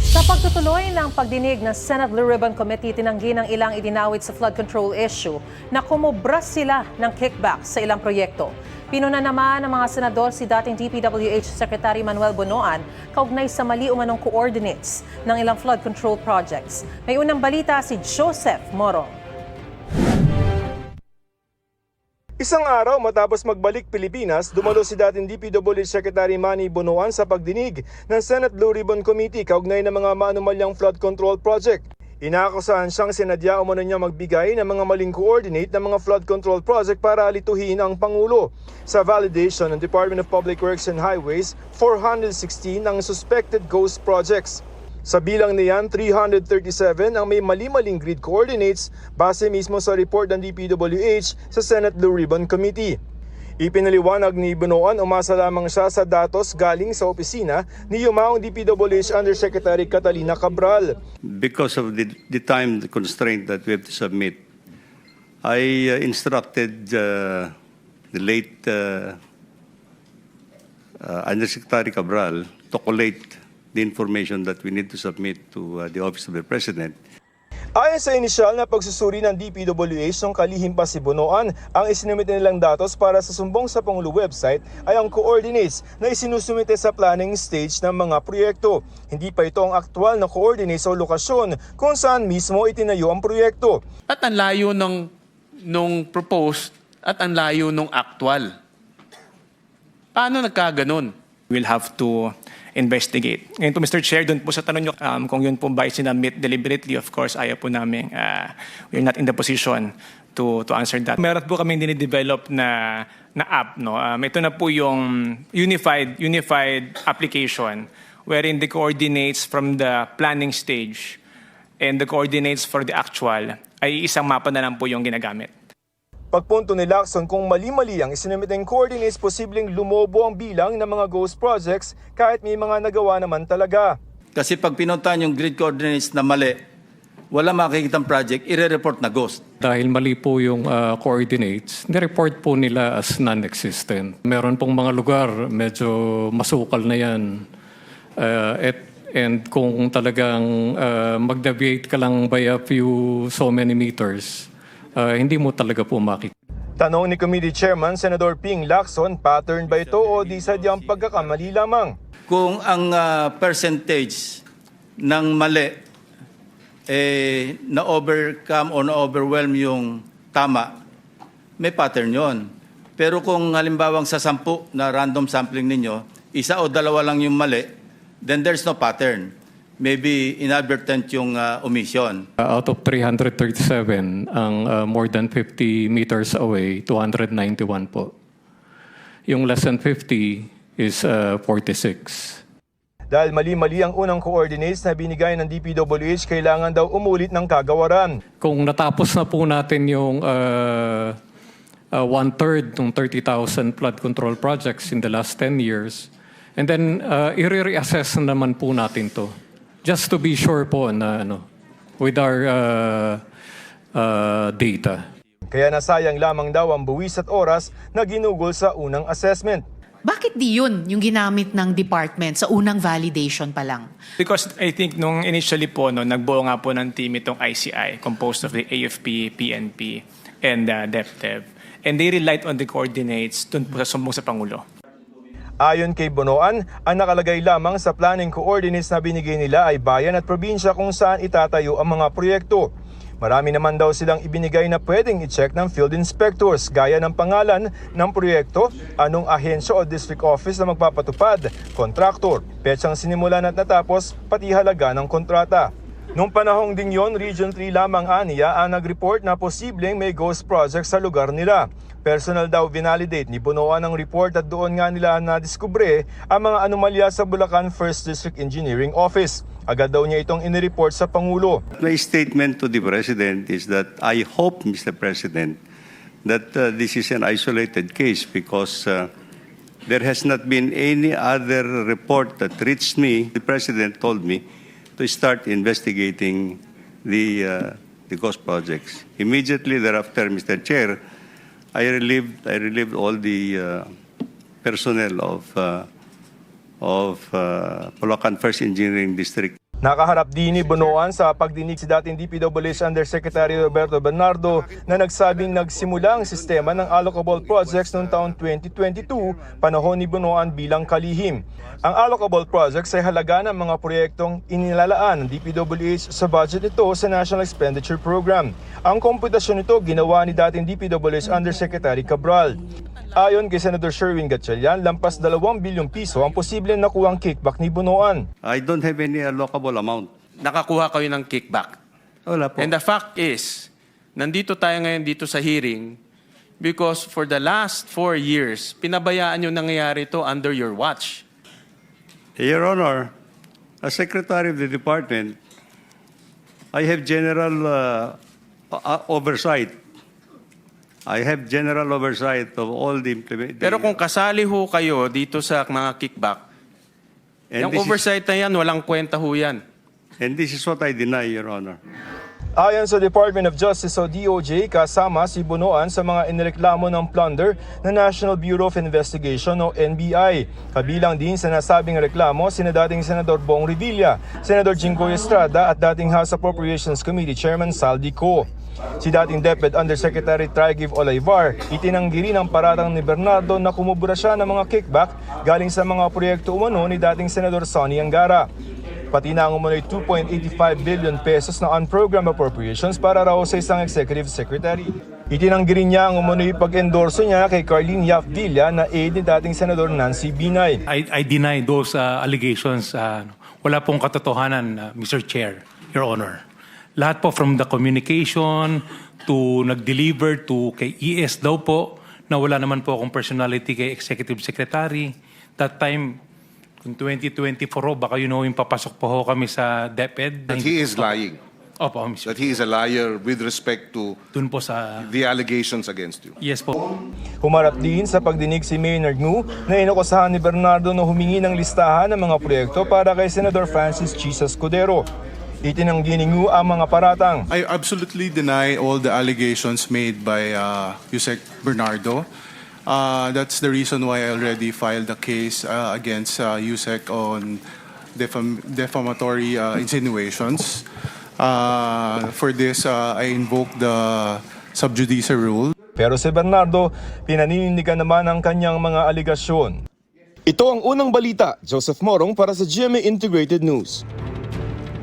Sa pagtutuloy ng pagdinig ng Senate Blue Ribbon Committee, tinanggi ng ilang idinawit sa flood control issue na kumubra sila ng kickback sa ilang proyekto. Pinuna naman ng mga senador si dating DPWH Secretary Manuel Bonoan kaugnay sa mali umanong coordinates ng ilang flood control projects. May unang balita si Joseph Morong. Isang araw matapos magbalik Pilipinas, dumalo si dating DPWH Secretary Manny Bonoan sa pagdinig ng Senate Blue Ribbon Committee kaugnay ng mga maanumalyang flood control project. Inaakusahan siyang sinadya umano niya magbigay ng mga maling coordinate ng mga flood control project para alituhin ang Pangulo. Sa validation ng Department of Public Works and Highways, 416 ang suspected ghost projects. Sa bilang niyan, 337 ang may mali-maling grid coordinates base mismo sa report ng DPWH sa Senate Blue Ribbon Committee. Ipinaliwanag ni Bonoan, umasa lamang siya sa datos galing sa opisina ni yumaong DPWH Undersecretary Catalina Cabral. Because of the time constraint that we have to submit, I instructed the late Undersecretary Cabral to collate the information that we need to submit to the Office of the President. Ayon sa inisyal na pagsusuri ng DPWH nung kalihim pa si Bonoan, ang isinumite nilang datos para sa sumbong sa Pangulo website ay ang coordinates na isinusumite sa planning stage ng mga proyekto. Hindi pa ito ang aktual na coordinates o lokasyon kung saan mismo itinayo ang proyekto. At ang layo nung proposed at ang layo nung actual. Paano nagkaganon? We'll have to investigate. Ngayon po, Mr. Chair, doon po sa tanong nyo, kung yun po ba sinamit deliberately, of course, ayaw po namin, we're not in the position to answer that. Meron po kami dinidevelop na app. No? Ito na po yung unified application wherein the coordinates from the planning stage and the coordinates for the actual ay isang mapa na lang po yung ginagamit. Pagpunto ni Lacson, kung mali-mali ang isinumiteng coordinates, posibleng lumobo ang bilang ng mga ghost projects kahit may mga nagawa naman talaga. Kasi pag pinuntahan yung grid coordinates na mali, wala makikitang project, ire-report na ghost. Dahil mali po yung coordinates, nireport po nila as non-existent. Meron pong mga lugar, medyo masukal na yan. And kung talagang mag-deviate ka lang by a few so many meters, hindi mo talaga po makikita. Tanong ni Committee Chairman Senador Ping Lacson, pattern ba ito o di sadyang pagkakamali lamang? Kung ang percentage ng mali na-overcome o na-overwhelm yung tama, may pattern yon. Pero kung halimbawang sa 10 na random sampling ninyo, isa o dalawa lang yung mali, then there's no pattern. Maybe inadvertent yung omission. Out of 337, ang more than 50 meters away, 291 po. Yung less than 50 is 46. Dahil mali-mali ang unang coordinates na binigay ng DPWH, kailangan daw umulit ng kagawaran. Kung natapos na po natin yung one-third ng 30,000 flood control projects in the last 10 years, and then i-reassess naman po natin to. Just to be sure po na with our data. Kaya nasayang lamang daw ang buwis at oras na ginugol sa unang assessment. Bakit di yun yung ginamit ng department sa unang validation pa lang? Because I think nung initially po, nagbuo nga po ng team itong ICI, composed of the AFP, PNP, and DepDev. And they relied on the coordinates dun po sa sumbong sa Pangulo. Ayon kay Bonoan, ang nakalagay lamang sa planning coordinates na binigay nila ay bayan at probinsya kung saan itatayo ang mga proyekto. Marami naman daw silang ibinigay na pwedeng i-check ng field inspectors gaya ng pangalan ng proyekto, anong ahensya o district office na magpapatupad, kontraktor, petsang sinimulan at natapos, pati halaga ng kontrata. Noong panahong ding yon, Region 3 lamang aniya ang nag-report na posibleng may ghost project sa lugar nila. Personal daw vinalidate ni Bonoan ang report at doon nga nila nadiskubre ang mga anomalya sa Bulacan 1st District Engineering Office. Agad daw niya itong inireport sa Pangulo. My statement to the President is that I hope, Mr. President, that this is an isolated case because there has not been any other report that reached me. The President told me to start investigating the ghost projects. Immediately thereafter, Mr. Chair, I relieved all the personnel of Bulacan 1st Engineering District. Nakaharap din ni Bonoan sa pagdinig si dating DPWH Undersecretary Roberto Bernardo na nagsabing nagsimula ang sistema ng allocable projects noong taong 2022, panahon ni Bonoan bilang kalihim. Ang allocable projects ay halaga ng mga proyektong inilalaan ng DPWH sa budget nito sa National Expenditure Program. Ang komputasyon nito ginawa ni dating DPWH Undersecretary Cabral. Ayon kay Senator Sherwin Gatchalian, lampas 2 bilyong piso ang posibleng nakuhang kickback ni Bonoan. I don't have any allocable amount. Nakakuha kayo ng kickback. Wala po. And the fact is, nandito tayo ngayon dito sa hearing because for the last 4 years, pinabayaan yung nangyayari ito under your watch. Your Honor, as Secretary of the Department, I have general oversight. I have general oversight of all the implementation. Pero kung kasali ho kayo dito sa mga kickback, yung oversight na yan, walang kwenta ho yan. And this is what I deny, Your Honor. Ayon sa Department of Justice o DOJ, kasama si Bonoan sa mga inireklamo ng plunder ng National Bureau of Investigation o NBI. Kabilang din sa nasabing reklamo sina dating Senador Bong Revilla, Senador Jinggoy Estrada at dating House Appropriations Committee Chairman Saldi Co. Si dating DepEd Undersecretary Trigiv Olivar, itinanggi rin ang paratang ni Bernardo na kumubura siya ng mga kickback galing sa mga proyekto umano ni dating Senador Sonny Angara. Pati na ang umano'y 2.85 billion pesos na unprogrammed appropriations para raw sa isang executive secretary. Itinanggi rin niya ang umano'y pag-endorso niya kay Carlene Yap Villa na aide ni dating Senador Nancy Binay. I deny those allegations. Wala pong katotohanan, Mr. Chair, Your Honor. Lahat po from the communication to nag-deliver to kay ES daw po na wala naman po akong personality kay Executive Secretary. That time, kung 2024 baka yun yung papasok po ho kami sa DepEd. That he is lying. Opo, Mr. That he is a liar with respect to Dun po sa... the allegations against you. Yes po. Humarap din sa pagdinig si Maynard Ngu na inakusahan ni Bernardo na humingi ng listahan ng mga proyekto para kay Senador Francis Chis Escudero. Itinanggi ni Ngu ang mga paratang. I absolutely deny all the allegations made by Yusek Bernardo. That's the reason why I already filed a case against Yusek on defamatory insinuations. For this, I invoke the sub judice rule. Pero si Bernardo, pinaninindigan naman ang kanyang mga aligasyon. Ito ang unang balita. Joseph Morong para sa GMA Integrated News.